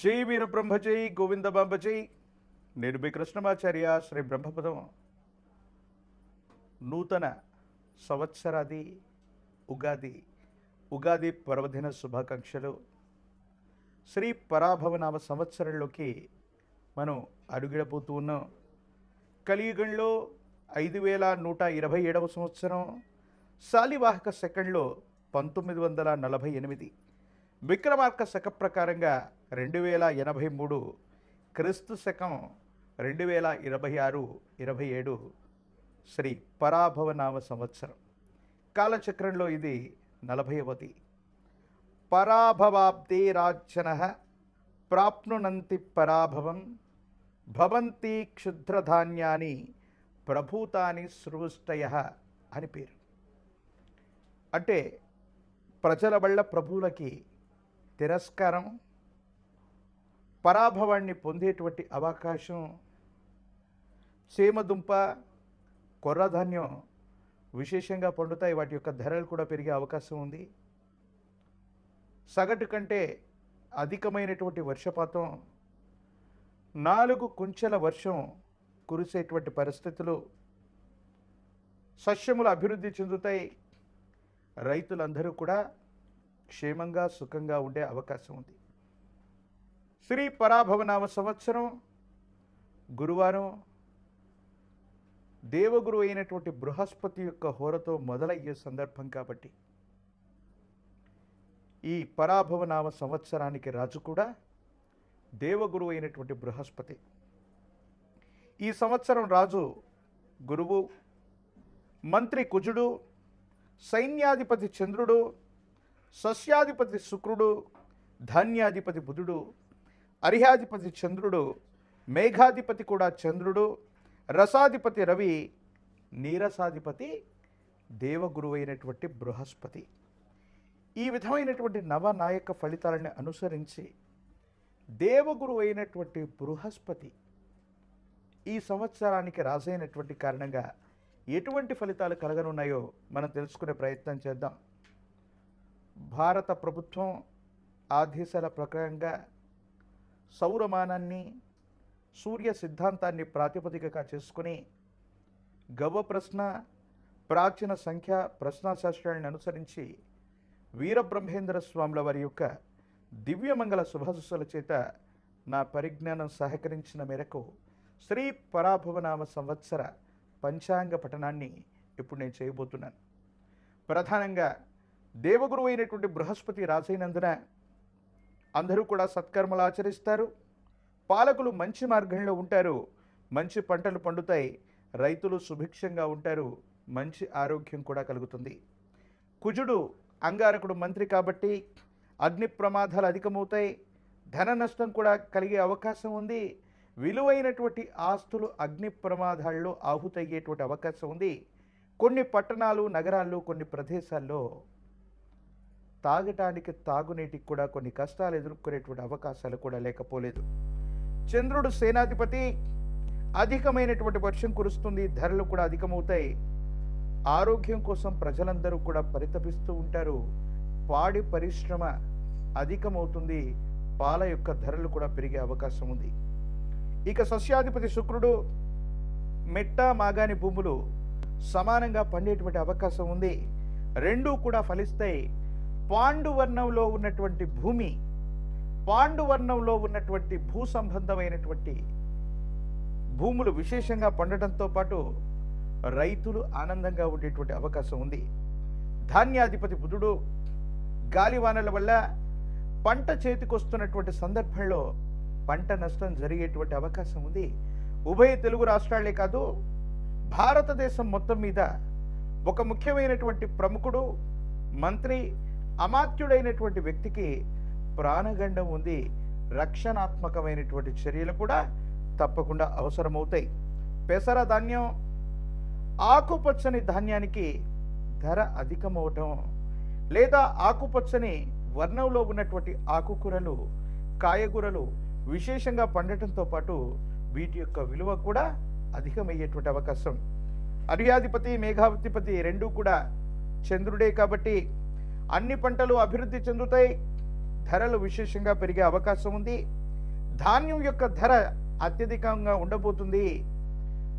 జై వీరబ్రహ్మ జై గోవిందబాంబ జై. నేను మీ కృష్ణమాచార్య. శ్రీ బ్రహ్మపదం నూతన సంవత్సరాది ఉగాది పర్వదిన శుభాకాంక్షలు. శ్రీ పరాభవనామ సంవత్సరంలోకి మనం అడుగిడబోతూ ఉన్నాం. కలియుగంలో 5127వ సంవత్సరం, శాలివాహక సెకండ్లో 1948, విక్రమార్క శక ప్రకారంగా 2083, క్రీస్తు శకం 2026-27 శ్రీ పరాభవనామ సంవత్సరం. కాలచక్రంలో ఇది 40వది. పరాభవాబ్దే రాజ్యన ప్రాప్నునంతి పరాభవం భవంతి క్షుద్రధాన్యాని ప్రభూతాని సృష్టయ అని పేరు. అంటే ప్రజల వల్ల ప్రభువులకి తిరస్కారం, పరాభవాన్ని పొందేటువంటి అవకాశం. సీమదుంప, కొర్రధాన్యం విశేషంగా పండుతాయి. వాటి యొక్క ధరలు కూడా పెరిగే అవకాశం ఉంది. సగటు కంటే అధికమైనటువంటి వర్షపాతం, 4 కుంచెల వర్షం కురిసేటువంటి పరిస్థితులు, సస్యములు అభివృద్ధి చెందుతాయి. రైతులందరూ కూడా క్షేమంగా సుఖంగా ఉండే అవకాశం ఉంది. శ్రీ పరాభవనామ సంవత్సరం గురువారం దేవగురు అయినటువంటి బృహస్పతి యొక్క హోరతో మొదలయ్యే సందర్భం కాబట్టి ఈ పరాభవనామ సంవత్సరానికి రాజు కూడా దేవగురు అయినటువంటి బృహస్పతి. ఈ సంవత్సరం రాజు గురువు, మంత్రి కుజుడు, సైన్యాధిపతి చంద్రుడు, సస్యాధిపతి శుక్రుడు, ధాన్యాధిపతి బుధుడు, అర్హ్యాధిపతి చంద్రుడు, మేఘాధిపతి కూడా చంద్రుడు, రసాధిపతి రవి, నీరసాధిపతి దేవగురువు అయినటువంటి బృహస్పతి. ఈ విధమైనటువంటి నవనాయక ఫలితాలను అనుసరించి దేవగురువు అయినటువంటి బృహస్పతి ఈ సంవత్సరానికి రాజైనటువంటి కారణంగా ఎటువంటి ఫలితాలు కలగనున్నాయో మనం తెలుసుకునే ప్రయత్నం చేద్దాం. భారత ప్రభుత్వం ఆదేశాల ప్రకారంగా సౌరమానాన్ని, సూర్య సిద్ధాంతాన్ని ప్రాతిపదికగా చేసుకుని గవ్వ ప్రశ్న, ప్రాచీన సంఖ్య ప్రశ్నాశాస్త్రాలను అనుసరించి వీరబ్రహ్మేంద్ర స్వాముల వారి యొక్క దివ్యమంగళ శుభాశుస్సుల చేత నా పరిజ్ఞానం సహకరించిన మేరకు శ్రీ పరాభవనామ సంవత్సర పంచాంగ పఠనాన్ని ఇప్పుడు నేను చేయబోతున్నాను. ప్రధానంగా దేవగురువు అయినటువంటి బృహస్పతి రాజైనందున అందరూ కూడా సత్కర్మలు ఆచరిస్తారు. పాలకులు మంచి మార్గంలో ఉంటారు. మంచి పంటలు పండుతాయి. రైతులు సుభిక్షంగా ఉంటారు. మంచి ఆరోగ్యం కూడా కలుగుతుంది. కుజుడు అంగారకుడు మంత్రి కాబట్టి అగ్ని ప్రమాదాలు అధికమవుతాయి. ధన నష్టం కూడా కలిగే అవకాశం ఉంది. విలువైనటువంటి ఆస్తులు అగ్ని ప్రమాదాల్లో ఆహుతయ్యేటువంటి అవకాశం ఉంది. కొన్ని పట్టణాలు, నగరాల్లో, కొన్ని ప్రదేశాల్లో తాగటానికి, తాగునీటికి కూడా కొన్ని కష్టాలు ఎదుర్కొనేటువంటి అవకాశాలు కూడా లేకపోలేదు. చంద్రుడు సేనాధిపతి. అధికమైనటువంటి వర్షం కురుస్తుంది. ధరలు కూడా అధికమవుతాయి. ఆరోగ్యం కోసం ప్రజలందరూ కూడా పరితపిస్తూ ఉంటారు. పాడి పరిశ్రమ అధికమవుతుంది. పాల యొక్క ధరలు కూడా పెరిగే అవకాశం ఉంది. ఇక సస్యాధిపతి శుక్రుడు. మెట్ట, మాగాని భూములు సమానంగా పండేటువంటి అవకాశం ఉంది. రెండూ కూడా ఫలిస్తాయి. పాండువర్ణంలో ఉన్నటువంటి భూమి, పాండువర్ణంలో ఉన్నటువంటి భూ సంబంధమైనటువంటి భూములు విశేషంగా పండటంతో పాటు రైతులు ఆనందంగా ఉండేటువంటి అవకాశం ఉంది. ధాన్యాధిపతి బుధుడు. గాలివానల వల్ల పంట చేతికొస్తున్నటువంటి సందర్భంలో పంట నష్టం జరిగేటువంటి అవకాశం ఉంది. ఉభయ తెలుగు రాష్ట్రాలే కాదు, భారతదేశం మొత్తం మీద ఒక ముఖ్యమైనటువంటి ప్రముఖుడు, మంత్రి, అమాత్యుడైనటువంటి వ్యక్తికి ప్రాణగండం ఉంది. రక్షణాత్మకమైనటువంటి చర్యలు కూడా తప్పకుండా అవసరమవుతాయి. పెసర ధాన్యం, ఆకుపచ్చని ధాన్యానికి ధర అధికమవటం, లేదా ఆకుపచ్చని వర్ణంలో ఉన్నటువంటి ఆకుకూరలు, కాయగూరలు విశేషంగా పండటంతో పాటు వీటి యొక్క విలువ కూడా అధికమయ్యేటువంటి అవకాశం. అర్హ్యాధిపతి, మేఘాధిపతి రెండూ కూడా చంద్రుడే కాబట్టి అన్ని పంటలు అభివృద్ధి చెందుతాయి. ధరలు విశేషంగా పెరిగే అవకాశం ఉంది. ధాన్యం యొక్క ధర అత్యధికంగా ఉండబోతుంది.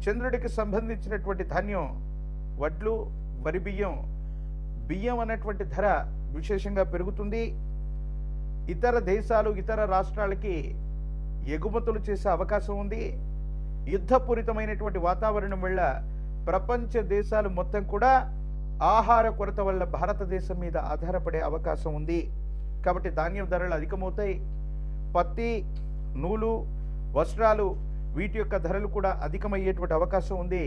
చంద్రుడికి సంబంధించినటువంటి ధాన్యం, వడ్లు, వరి బియ్యం, బియ్యం అన్నటువంటి ధర విశేషంగా పెరుగుతుంది. ఇతర దేశాలు, ఇతర రాష్ట్రాలకి ఎగుమతులు చేసే అవకాశం ఉంది. యుద్ధపూరితమైనటువంటి వాతావరణం వల్ల ప్రపంచ దేశాలు మొత్తం కూడా ఆహార కొరత వల్ల భారతదేశం మీద ఆధారపడే అవకాశం ఉంది. కాబట్టి ధాన్యం ధరలు అధికమవుతాయి. పత్తి, నూలు, వస్త్రాలు వీటి యొక్క ధరలు కూడా అధికమయ్యేటువంటి అవకాశం ఉంది.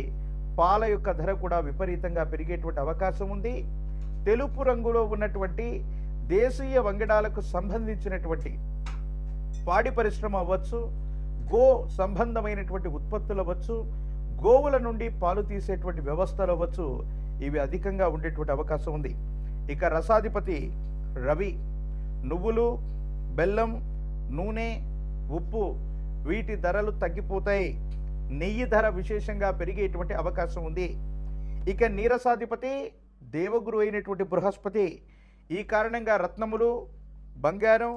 పాల యొక్క ధర కూడా విపరీతంగా పెరిగేటువంటి అవకాశం ఉంది. తెలుపు రంగులో ఉన్నటువంటి దేశీయ వంగడాలకు సంబంధించినటువంటి పాడి పరిశ్రమ అవ్వచ్చు, గో సంబంధమైనటువంటి ఉత్పత్తులు అవ్వచ్చు, గోవుల నుండి పాలు తీసేటువంటి వ్యవస్థలు అవ్వచ్చు, ఇవి అధికంగా ఉండేటువంటి అవకాశం ఉంది. ఇక రసాధిపతి రవి నువ్వులు, బెల్లం, నూనె, ఉప్పు వీటి ధరలు తగ్గిపోతాయి. నెయ్యి ధర విశేషంగా పెరిగేటువంటి అవకాశం ఉంది. ఇక నీరసాధిపతి దేవగురు అయినటువంటి బృహస్పతి. ఈ కారణంగా రత్నములు, బంగారం,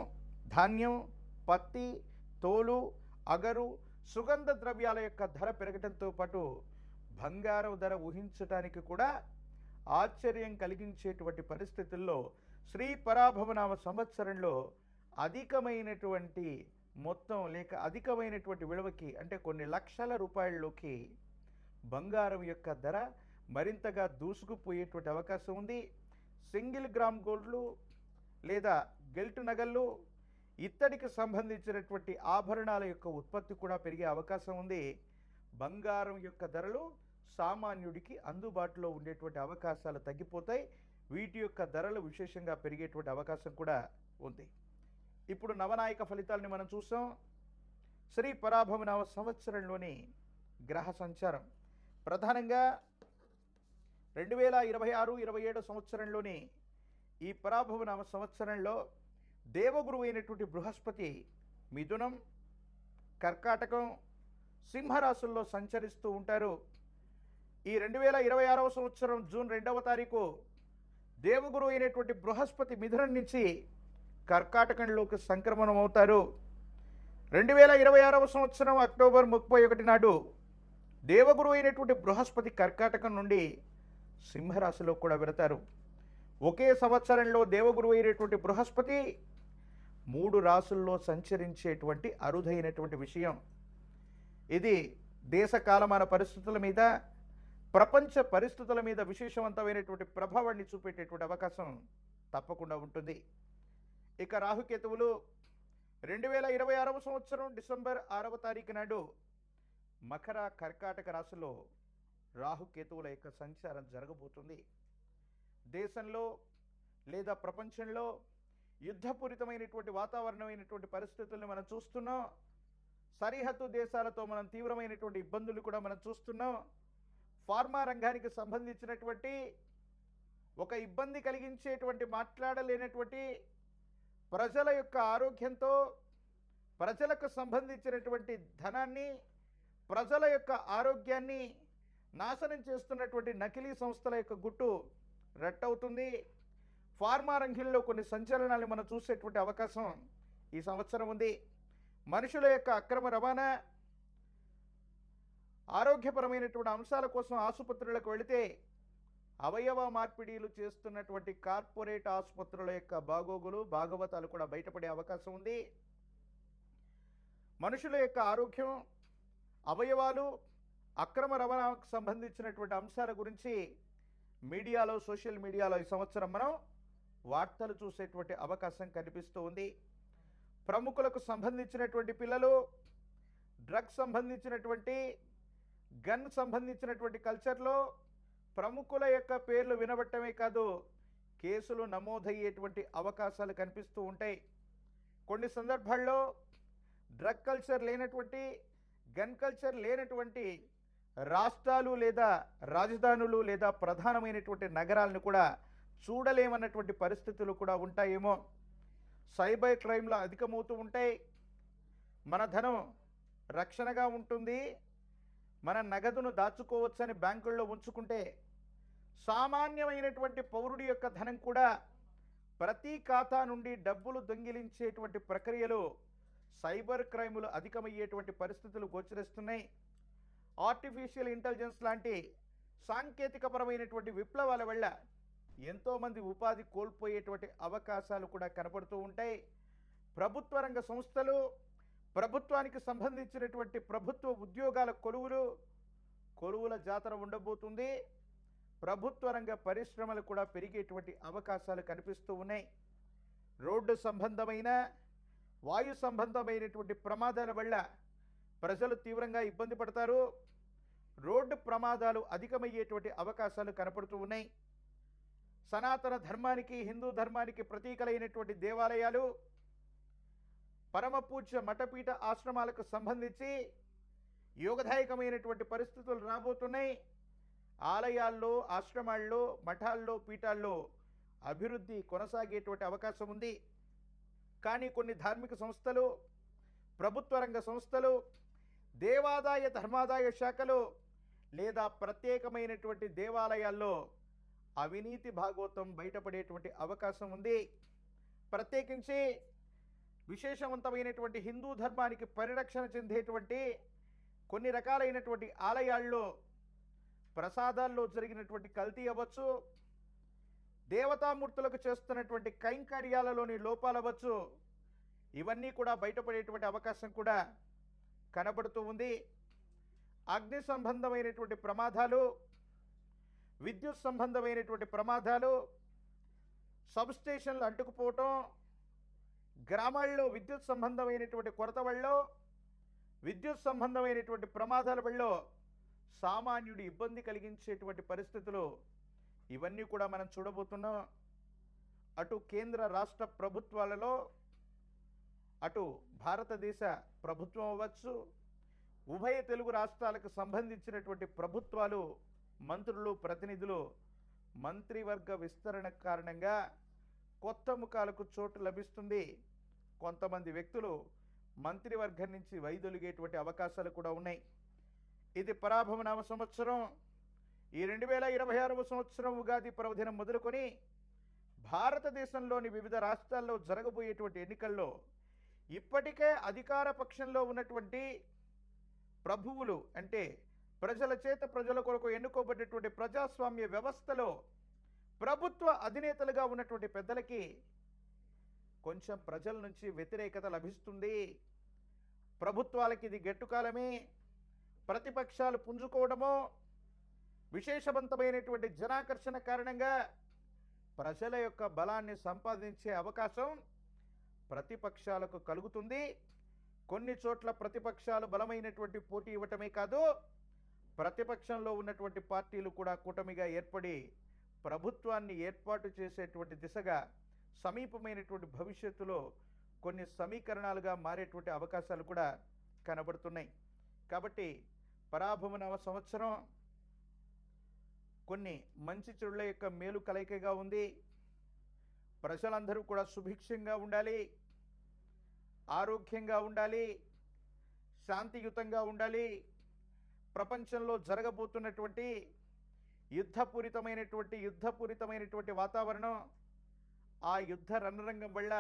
ధాన్యం, పత్తి, తోలు, అగరు, సుగంధ ద్రవ్యాల యొక్క ధర పెరగడంతో పాటు బంగారం ధర ఊహించడానికి కూడా ఆశ్చర్యం కలిగించేటువంటి పరిస్థితుల్లో శ్రీ పరాభవనామ సంవత్సరంలో అధికమైనటువంటి మొత్తం లేక అధికమైనటువంటి విలువకి, అంటే కొన్ని లక్షల రూపాయల్లోకి బంగారం యొక్క ధర మరింతగా దూసుకుపోయేటువంటి అవకాశం ఉంది. సింగిల్ గ్రామ్ గోల్డ్లు లేదా గెల్ట్ నగళ్ళు, ఇత్తడికి సంబంధించినటువంటి ఆభరణాల యొక్క ఉత్పత్తి కూడా పెరిగే అవకాశం ఉంది. బంగారం యొక్క ధరలు సామాన్యుడికి అందుబాటులో ఉండేటువంటి అవకాశాలు తగ్గిపోతాయి. వీటి యొక్క ధరలు విశేషంగా పెరిగేటువంటి అవకాశం కూడా ఉంది. ఇప్పుడు నవనాయక ఫలితాలని మనం చూసాం. శ్రీ పరాభవనామ సంవత్సరంలోని గ్రహ సంచారం ప్రధానంగా 2026-27 సంవత్సరంలోని ఈ పరాభవనామ సంవత్సరంలో దేవగురువు అయినటువంటి బృహస్పతి మిథునం, కర్కాటకం, సింహరాశుల్లో సంచరిస్తూ ఉంటారు. ఈ 2026వ సంవత్సరం జూన్ 2వ తారీఖు దేవగురువు అయినటువంటి బృహస్పతి మిథునం నుంచి కర్కాటకంలోకి సంక్రమణం అవుతారు. 2026వ సంవత్సరం అక్టోబర్ 31 నాడు దేవగురువు అయినటువంటి బృహస్పతి కర్కాటకం నుండి సింహరాశిలో కూడా వెళతారు. ఒకే సంవత్సరంలో దేవగురువు అయినటువంటి బృహస్పతి 3 రాశుల్లో సంచరించేటువంటి అరుదైనటువంటి విషయం. ఇది దేశ కాలమాన పరిస్థితుల మీద, ప్రపంచ పరిస్థితుల మీద విశేషవంతమైనటువంటి ప్రభావాన్ని చూపేటటువంటి అవకాశం తప్పకుండా ఉంటుంది. ఇక రాహుకేతువులు 2026వ సంవత్సరం డిసెంబర్ 6వ తారీఖు నాడు మకర, కర్కాటక రాశిలో రాహుకేతువుల యొక్క సంచారం జరగబోతుంది. దేశంలో లేదా ప్రపంచంలో యుద్ధపూరితమైనటువంటి వాతావరణమైనటువంటి పరిస్థితులను మనం చూస్తున్నాం. సరిహద్దు దేశాలతో మనం తీవ్రమైనటువంటి ఇబ్బందులు కూడా మనం చూస్తున్నాం. ఫార్మా రంగానికి సంబంధించినటువంటి ఒక ఇబ్బంది కలిగించేటువంటి, మాట్లాడలేనటువంటి, ప్రజల యొక్క ఆరోగ్యంతో, ప్రజలకు సంబంధించినటువంటి ధనాన్ని, ప్రజల యొక్క ఆరోగ్యాన్ని నాశనం చేస్తున్నటువంటి నకిలీ సంస్థల యొక్క గుట్టు రట్టవుతుంది. ఫార్మా రంగంలో కొన్ని సంచలనాలు మనం చూసేటువంటి అవకాశం ఈ సంవత్సరం ఉంది. మనుషుల యొక్క అక్రమ రవాణా, ఆరోగ్యపరమైనటువంటి అంశాల కోసం ఆసుపత్రులకు వెళితే అవయవ మార్పిడీలు చేస్తున్నటువంటి కార్పొరేట్ ఆసుపత్రుల యొక్క బాగోగులు, భాగవతాలు కూడా బయటపడే అవకాశం ఉంది. మనుషుల యొక్క ఆరోగ్యం, అవయవాలు, అక్రమ రవాణాకు సంబంధించినటువంటి అంశాల గురించి మీడియాలో, సోషల్ మీడియాలో ఈ సంవత్సరం మనం వార్తలు చూసేటువంటి అవకాశం కనిపిస్తూ ఉంది. ప్రముఖులకు సంబంధించినటువంటి పిల్లలు, డ్రగ్స్ సంబంధించినటువంటి, గన్ సంబంధించినటువంటి కల్చర్లో ప్రముఖుల యొక్క పేర్లు వినబట్టమే కాదు, కేసులు నమోదయ్యేటువంటి అవకాశాలు కనిపిస్తూ ఉంటాయి. కొన్ని సందర్భాల్లో డ్రగ్ కల్చర్ లేనటువంటి, గన్ కల్చర్ లేనటువంటి రాష్ట్రాలు లేదా రాజధానులు లేదా ప్రధానమైనటువంటి నగరాలను కూడా చూడలేమన్నటువంటి పరిస్థితులు కూడా ఉంటాయేమో. సైబర్ క్రైమ్లు అధికమవుతూ ఉంటాయి. మన ధనం రక్షణగా ఉంటుంది, మన నగదును దాచుకోవచ్చని బ్యాంకుల్లో ఉంచుకుంటే సామాన్యమైనటువంటి పౌరుడి యొక్క ధనం కూడా ప్రతి ఖాతా నుండి డబ్బులు దొంగిలించేటువంటి ప్రక్రియలు సైబర్ క్రైములు అధికమయ్యేటువంటి పరిస్థితులు గోచరిస్తున్నాయి. ఆర్టిఫిషియల్ ఇంటెలిజెన్స్ లాంటి సాంకేతికపరమైనటువంటి విప్లవాల వల్ల ఎంతోమంది ఉపాధి కోల్పోయేటువంటి అవకాశాలు కూడా కనపడుతూ ఉంటాయి. ప్రభుత్వ రంగ సంస్థలు, ప్రభుత్వానికి సంబంధించినటువంటి ప్రభుత్వ ఉద్యోగాల కొలువుల జాతర ఉండబోతుంది. ప్రభుత్వ రంగ పరిశ్రమలు కూడా పెరిగేటువంటి అవకాశాలు కనిపిస్తూ ఉన్నాయి. రోడ్డు సంబంధమైన, వాయు సంబంధమైనటువంటి ప్రమాదాల వల్ల ప్రజలు తీవ్రంగా ఇబ్బంది పడతారు. రోడ్డు ప్రమాదాలు అధికమయ్యేటువంటి అవకాశాలు కనపడుతూ ఉన్నాయి. సనాతన ధర్మానికి, హిందూ ధర్మానికి ప్రతీకలైనటువంటి దేవాలయాలు, పరమ పూజ్య మఠపీఠ ఆశ్రమాలకు సంబంధించి యోగదాయకమైనటువంటి పరిస్థితులు రాబోతున్నాయి. ఆలయాల్లో, ఆశ్రమాల్లో, మఠాల్లో, పీఠాల్లో అభివృద్ధి కొనసాగేటువంటి అవకాశం ఉంది. కానీ కొన్ని ధార్మిక సంస్థలు, ప్రభుత్వ రంగ సంస్థలు, దేవాదాయ ధర్మాదాయ శాఖలు లేదా ప్రత్యేకమైనటువంటి దేవాలయాల్లో అవినీతి భాగోతం బయటపడేటువంటి అవకాశం ఉంది. ప్రత్యేకించి విశేషవంతమైనటువంటి హిందూ ధర్మానికి పరిరక్షణ చెందేటువంటి కొన్ని రకాలైనటువంటి ఆలయాల్లో ప్రసాదాల్లో జరిగినటువంటి కల్తీ అవ్వచ్చు, దేవతామూర్తులకు చేస్తున్నటువంటి కైంకర్యాలలోని లోపాలవచ్చు, ఇవన్నీ కూడా బయటపడేటువంటి అవకాశం కూడా కనబడుతూ ఉంది. అగ్ని సంబంధమైనటువంటి ప్రమాదాలు, విద్యుత్ సంబంధమైనటువంటి ప్రమాదాలు, సబ్స్టేషన్లు అంటుకుపోవటం, గ్రామాల్లో విద్యుత్ సంబంధమైనటువంటి కొరత వల్ల, విద్యుత్ సంబంధమైనటువంటి ప్రమాదాల వల్ల సామాన్యుడి ఇబ్బంది కలిగించేటువంటి పరిస్థితులు, ఇవన్నీ కూడా మనం చూడబోతున్నాం. అటు కేంద్ర రాష్ట్ర ప్రభుత్వాలలో, అటు భారతదేశ ప్రభుత్వం అవ్వచ్చు, ఉభయ తెలుగు రాష్ట్రాలకు సంబంధించినటువంటి ప్రభుత్వాలు, మంత్రులు, ప్రతినిధులు మంత్రివర్గ విస్తరణ కారణంగా కొత్త ముఖాలకు చోటు లభిస్తుంది. కొంతమంది వ్యక్తులు మంత్రివర్గం నుంచి వైదొలిగేటువంటి అవకాశాలు కూడా ఉన్నాయి. ఇది పరాభవ నామ సంవత్సరం. ఈ 2026వ సంవత్సరం ఉగాది పర్వదినం మొదలుకొని భారతదేశంలోని వివిధ రాష్ట్రాల్లో జరగబోయేటువంటి ఎన్నికల్లో ఇప్పటికే అధికార పక్షంలో ఉన్నటువంటి ప్రభువులు, అంటే ప్రజల చేత ప్రజల కొరకు ఎన్నుకోబడినటువంటి ప్రజాస్వామ్య వ్యవస్థలో ప్రభుత్వ అధినేతలుగా ఉన్నటువంటి పెద్దలకి కొంచెం ప్రజల నుంచి వ్యతిరేకత లభిస్తుంది. ప్రభుత్వాలకి ఇది గెట్టుకాలమే. ప్రతిపక్షాలు పుంజుకోవడమో, విశేషవంతమైనటువంటి జనాకర్షణ కారణంగా ప్రజల యొక్క బలాన్ని సంపాదించే అవకాశం ప్రతిపక్షాలకు కలుగుతుంది. కొన్ని చోట్ల ప్రతిపక్షాలు బలమైనటువంటి పోటీ ఇవ్వటమే కాదు, ప్రతిపక్షంలో ఉన్నటువంటి పార్టీలు కూడా కూటమిగా ఏర్పడి ప్రభుత్వాన్ని ఏర్పాటు చేసేటువంటి దిశగా సమీపమైనటువంటి భవిష్యత్తులో కొన్ని సమీకరణాలుగా మారేటువంటి అవకాశాలు కూడా కనబడుతున్నాయి. కాబట్టి పరాభవ నవ సంవత్సరం కొన్ని మంచి చెడుల యొక్క మేలు కలయికగా ఉంది. ప్రజలందరూ కూడా సుభిక్షంగా ఉండాలి, ఆరోగ్యంగా ఉండాలి, శాంతియుతంగా ఉండాలి. ప్రపంచంలో జరగబోతున్నటువంటి యుద్ధపూరితమైనటువంటి వాతావరణం, ఆ యుద్ధ రణరంగం వల్ల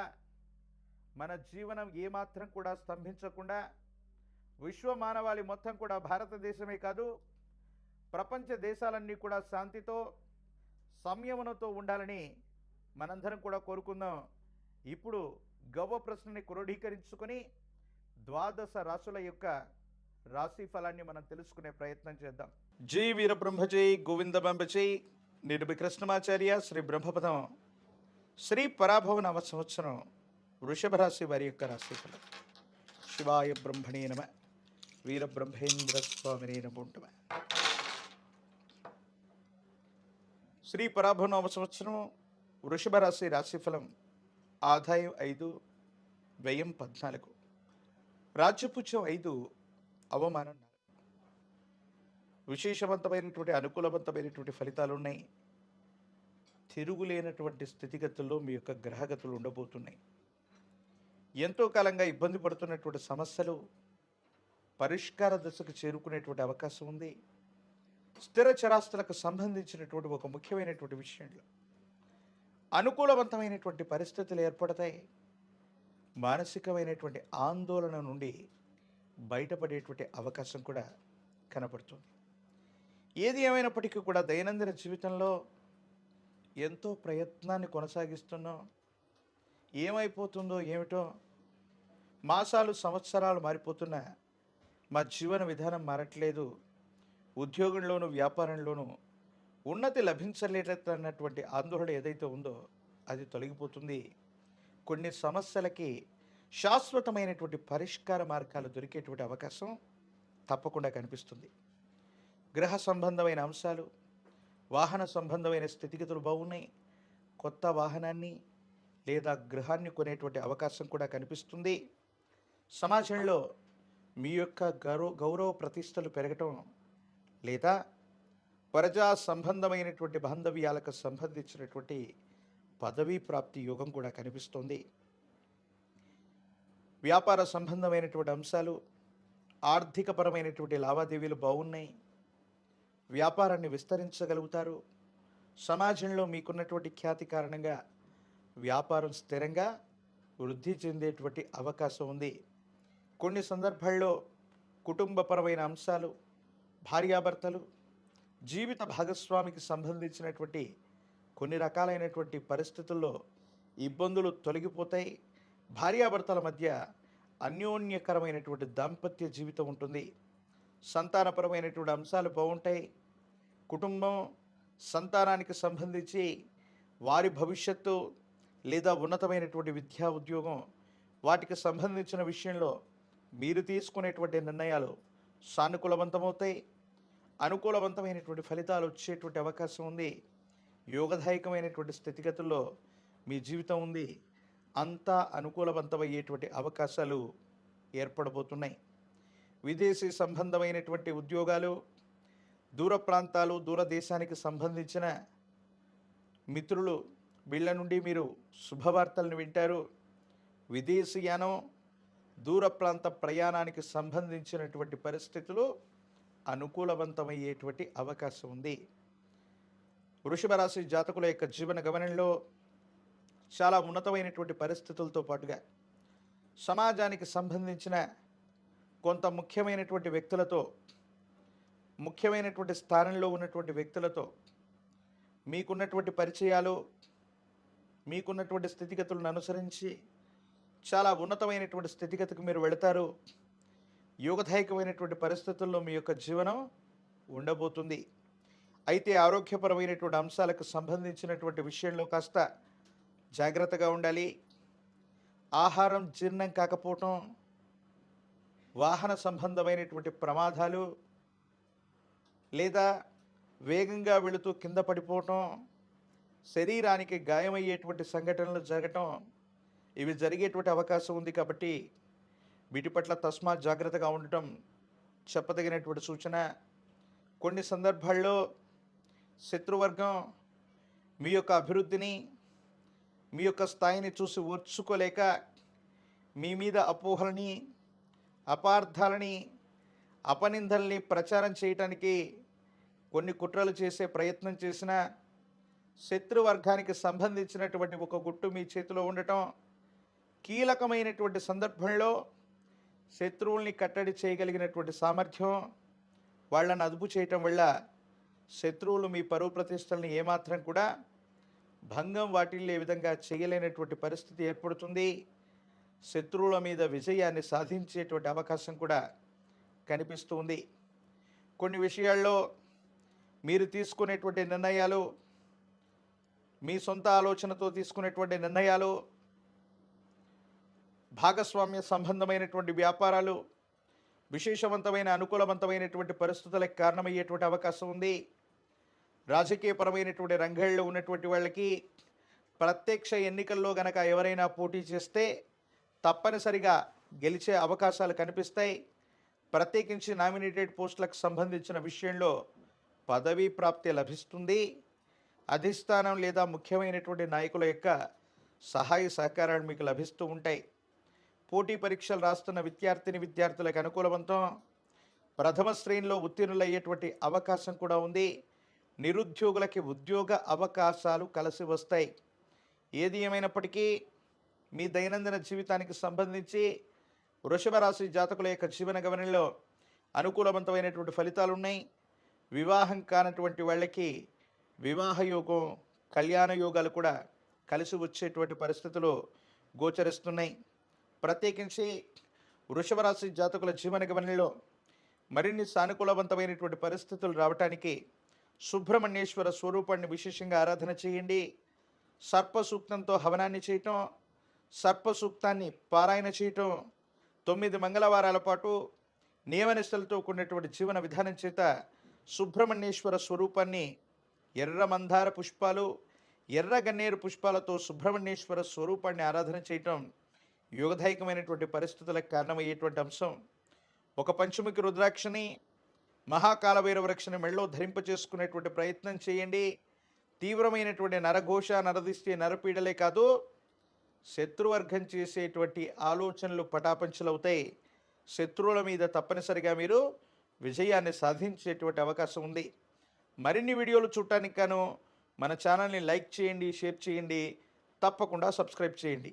మన జీవనం ఏమాత్రం కూడా స్తంభించకుండా విశ్వ మానవాళి మొత్తం కూడా, భారతదేశమే కాదు ప్రపంచ దేశాలన్నీ కూడా శాంతితో, సంయమనంతో ఉండాలని మనందరం కూడా కోరుకుందాం. ఇప్పుడు గవ్వ ప్రశ్నని క్రోడీకరించుకొని ద్వాదశ రాశుల యొక్క రాశి ఫలాన్ని మనం తెలుసుకునే ప్రయత్నం చేద్దాం. జై వీరబ్రహ్మజై గోవిందబంబజై. నేను కృష్ణమాచార్య. శ్రీ బ్రహ్మపదం శ్రీ పరాభవ నవ సంవత్సరం వృషభ రాశి వారి యొక్క రాశి ఫలం. శివాయ బ్రహ్మణే నమ. వీరబ్రహ్మేంద్ర స్వామినే నమో నమః. శ్రీ పరాభవ నవ సంవత్సరం వృషభ రాశి రాశిఫలం. ఆదాయం 5, వ్యయం 14, రాజ్యపుత్యం 5, అవమానం 4. విశేషవంతమైనటువంటి అనుకూలవంతమైనటువంటి ఫలితాలు ఉన్నాయి. తిరుగులేనటువంటి స్థితిగతుల్లో మీ యొక్క గ్రహగతులు ఉండబోతున్నాయి. ఎంతో కాలంగా ఇబ్బంది పడుతున్నటువంటి సమస్యలు పరిష్కార దశకు చేరుకునేటువంటి అవకాశం ఉంది. స్థిర చరాస్తులకు సంబంధించినటువంటి ఒక ముఖ్యమైనటువంటి విషయంలో అనుకూలవంతమైనటువంటి పరిస్థితులు ఏర్పడతాయి. మానసికమైనటువంటి ఆందోళన నుండి బయటపడేటువంటి అవకాశం కూడా కనపడుతుంది. ఏది ఏమైనప్పటికీ కూడా దైనందిన జీవితంలో ఎంతో ప్రయత్నాన్ని కొనసాగిస్తున్నాం. ఏమైపోతుందో ఏమిటో, మాసాలు సంవత్సరాలు మారిపోతున్నా మా జీవన విధానం మారట్లేదు, ఉద్యోగంలోనూ వ్యాపారంలోనూ ఉన్నతి లభించలేదన్నటువంటి ఆందోళన ఏదైతే ఉందో అది తొలగిపోతుంది. కొన్ని సమస్యలకి శాశ్వతమైనటువంటి పరిష్కార మార్గాలు దొరికేటువంటి అవకాశం తప్పకుండా కనిపిస్తుంది. గ్రహ సంబంధమైన అంశాలు, వాహన సంబంధమైన స్థితిగతులు బాగున్నాయి. కొత్త వాహనాన్ని లేదా గృహాన్ని కొనేటువంటి అవకాశం కూడా కనిపిస్తుంది. సమాజంలో మీ యొక్క గౌరవ ప్రతిష్టలు పెరగటం లేదా ప్రజా సంబంధమైనటువంటి బాంధవ్యాలకు సంబంధించినటువంటి పదవీ ప్రాప్తి యోగం కూడా కనిపిస్తోంది. వ్యాపార సంబంధమైనటువంటి అంశాలు, ఆర్థికపరమైనటువంటి లావాదేవీలు బాగున్నాయి. వ్యాపారాన్ని విస్తరించగలుగుతారు. సమాజంలో మీకున్నటువంటి ఖ్యాతి కారణంగా వ్యాపారం స్థిరంగా వృద్ధి చెందేటువంటి అవకాశం ఉంది. కొన్ని సందర్భాల్లో కుటుంబపరమైన అంశాలు, భార్యాభర్తలు, జీవిత భాగస్వామికి సంబంధించినటువంటి కొన్ని రకాలైనటువంటి పరిస్థితుల్లో ఇబ్బందులు తొలగిపోతాయి. భార్యాభర్తల మధ్య అన్యోన్యకరమైనటువంటి దాంపత్య జీవితం ఉంటుంది. సంతానపరమైనటువంటి అంశాలు బాగుంటాయి. కుటుంబం, సంతానానికి సంబంధించి వారి భవిష్యత్తు లేదా ఉన్నతమైనటువంటి విద్యా ఉద్యోగం వాటికి సంబంధించిన విషయంలో మీరు తీసుకునేటువంటి నిర్ణయాలు సానుకూలవంతమవుతాయి. అనుకూలవంతమైనటువంటి ఫలితాలు వచ్చేటువంటి అవకాశం ఉంది. యోగదాయకమైనటువంటి స్థితిగతుల్లో మీ జీవితం ఉంది. అంతా అనుకూలవంతమయ్యేటువంటి అవకాశాలు ఏర్పడబోతున్నాయి. విదేశీ సంబంధమైనటువంటి ఉద్యోగాలు, దూర ప్రాంతాలు, దూరదేశానికి సంబంధించిన మిత్రులు, వీళ్ళ నుండి మీరు శుభవార్తలను వింటారు. విదేశీయానం, దూర ప్రాంత ప్రయాణానికి సంబంధించినటువంటి పరిస్థితులు అనుకూలవంతమయ్యేటువంటి అవకాశం ఉంది. వృషభ రాశి జాతకుల యొక్క జీవన గమనంలో చాలా ఉన్నతమైనటువంటి పరిస్థితులతో పాటుగా సమాజానికి సంబంధించిన కొంత ముఖ్యమైనటువంటి వ్యక్తులతో, ముఖ్యమైనటువంటి స్థానంలో ఉన్నటువంటి వ్యక్తులతో మీకున్నటువంటి పరిచయాలు, మీకున్నటువంటి స్థితిగతులను అనుసరించి చాలా ఉన్నతమైనటువంటి స్థితిగతికి మీరు వెళతారు. యోగదాయకమైనటువంటి పరిస్థితుల్లో మీ యొక్క జీవనం ఉండబోతుంది. అయితే ఆరోగ్యపరమైనటువంటి అంశాలకు సంబంధించినటువంటి విషయంలో కాస్త జాగ్రత్తగా ఉండాలి. ఆహారం జీర్ణం కాకపోవటం, వాహన సంబంధమైనటువంటి ప్రమాదాలు లేదా వేగంగా వెళుతూ కింద పడిపోవటం, శరీరానికి గాయమయ్యేటువంటి సంఘటనలు జరగటం, ఇవి జరిగేటువంటి అవకాశం ఉంది. కాబట్టి వీటి పట్ల తస్మాత్ జాగ్రత్తగా ఉండటం చెప్పదగినటువంటి సూచన. కొన్ని సందర్భాల్లో శత్రువర్గం మీ యొక్క అభివృద్ధిని, మీ యొక్క స్థాయిని చూసి ఓర్చుకోలేక మీ మీద అపోహలని, అపార్థాలని, అపనిందల్ని ప్రచారం చేయటానికి కొన్ని కుట్రలు చేసే ప్రయత్నం చేసిన శత్రువర్గానికి సంబంధించినటువంటి ఒక గుట్టు మీ చేతిలో ఉండటం, కీలకమైనటువంటి సందర్భంలో శత్రువుల్ని కట్టడి చేయగలిగినటువంటి సామర్థ్యం, వాళ్ళని అదుపు చేయటం వల్ల శత్రువులు మీ పరువు ప్రతిష్టల్ని ఏమాత్రం కూడా భంగం వాటిల్లే విధంగా చేయలేనటువంటి పరిస్థితి ఏర్పడుతుంది. శత్రువుల మీద విజయాన్ని సాధించేటువంటి అవకాశం కూడా కనిపిస్తూ ఉంది. కొన్ని విషయాల్లో మీరు తీసుకునేటువంటి నిర్ణయాలు, మీ సొంత ఆలోచనతో తీసుకునేటువంటి నిర్ణయాలు, భాగస్వామ్య సంబంధమైనటువంటి వ్యాపారాలు విశేషవంతమైన అనుకూలవంతమైనటువంటి పరిస్థితులకు కారణమయ్యేటువంటి అవకాశం ఉంది. రాజకీయపరమైనటువంటి రంగాల్లో ఉన్నటువంటి వాళ్ళకి ప్రత్యక్ష ఎన్నికల్లో గనక ఎవరైనా పోటీ చేస్తే తప్పనిసరిగా గెలిచే అవకాశాలు కనిపిస్తాయి. ప్రత్యేకించి నామినేటెడ్ పోస్టులకు సంబంధించిన విషయంలో పదవీ ప్రాప్తి లభిస్తుంది. అధిష్టానం లేదా ముఖ్యమైనటువంటి నాయకుల యొక్క సహాయ సహకారాలు మీకు లభిస్తూ ఉంటాయి. పోటీ పరీక్షలు రాస్తున్న విద్యార్థులకు అనుకూలవంతం. ప్రథమ శ్రేణిలో ఉత్తీర్ణులయ్యేటువంటి అవకాశం కూడా ఉంది. నిరుద్యోగులకి ఉద్యోగ అవకాశాలు కలిసి వస్తాయి. ఏది ఏమైనప్పటికీ మీ దైనందిన జీవితానికి సంబంధించి వృషభ రాశి జాతకుల యొక్క జీవన గమనంలో అనుకూలవంతమైనటువంటి ఫలితాలు ఉన్నాయి. వివాహం కానటువంటి వాళ్ళకి వివాహ యోగం, కళ్యాణ యోగాలు కూడా కలిసి వచ్చేటువంటి పరిస్థితులు గోచరిస్తున్నాయి. ప్రత్యేకించి వృషభ రాశి జాతకుల జీవన గమనంలో మరిన్ని సానుకూలవంతమైనటువంటి పరిస్థితులు రావటానికి సుబ్రహ్మణ్యేశ్వర స్వరూపాన్ని విశేషంగా ఆరాధన చేయండి. సర్ప సూక్తంతో హవనాన్ని చేయటం, సర్ప సూక్తాన్ని పారాయణ చేయటం, 9 మంగళవారాల పాటు నియమనిష్టలతో కూడినటువంటి జీవన విధానం చేత సుబ్రహ్మణ్యేశ్వర స్వరూపాన్ని ఎర్ర మందార పుష్పాలు, ఎర్ర గన్నేరు పుష్పాలతో సుబ్రహ్మణ్యేశ్వర స్వరూపాన్ని ఆరాధన చేయటం యోగదాయకమైనటువంటి పరిస్థితులకు కారణమయ్యేటువంటి అంశం. ఒక పంచముఖి రుద్రాక్షని, మహాకాలభైర వృక్షని మెళ్ళో ధరింపచేసుకునేటువంటి ప్రయత్నం చేయండి. తీవ్రమైనటువంటి నరఘోష, నరదిష్టి, నరపీడలే కాదు, శత్రువర్గం చేసేటువంటి ఆలోచనలు పటాపంచలవుతాయి. శత్రువుల మీద తప్పనిసరిగా మీరు విజయాన్ని సాధించేటువంటి అవకాశం ఉంది. మరిన్ని వీడియోలు చూడటానికి గాను మన ఛానల్ని లైక్ చేయండి, షేర్ చేయండి, తప్పకుండా సబ్స్క్రైబ్ చేయండి.